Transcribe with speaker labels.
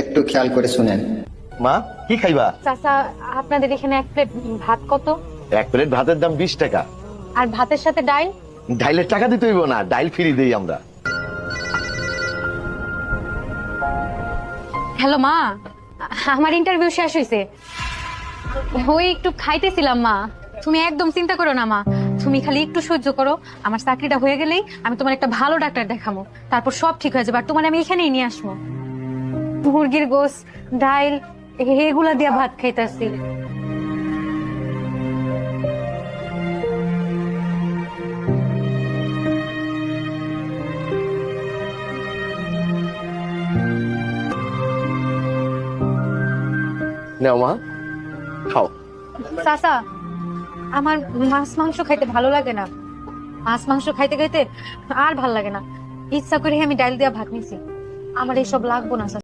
Speaker 1: একটু খেয়াল করে শুনেন।
Speaker 2: মা কি খাইবা?
Speaker 3: চাচা, আপনাদের এখানে এক প্লেট ভাত কত?
Speaker 2: এক প্লেট ভাতের দাম 20 টাকা।
Speaker 3: আর ভাতের সাথে ডাল?
Speaker 2: ডাইলের টাকা দিতে হইব না, ডাইল ফ্রি দেই আমরা।
Speaker 3: হ্যালো মা, আমার ইন্টারভিউ শেষ হয়েছে, ওই একটু খাইতেছিলাম মা। তুমি একদম চিন্তা করো না মা, তুমি খালি একটু সহ্য করো। আমার চাকরিটা হয়ে গেলেই আমি তোমার একটা ভালো ডাক্তার দেখাবো, তারপর সব ঠিক হয়ে যাবে। আর তোমার আমি এখানেই নিয়ে আসবো। মুরগির গোস, ডাল এগুলা দিয়া ভাত খাইতেছি।
Speaker 2: নাও মা, খাও।
Speaker 3: চাচা, আমার মাছ মাংস খাইতে ভালো লাগে না। মাছ মাংস খাইতে খাইতে আর ভাল লাগে না। ইচ্ছা করে আমি ডাল দিয়া ভাত নিছি। আমার এইসব লাগবো না চাচা।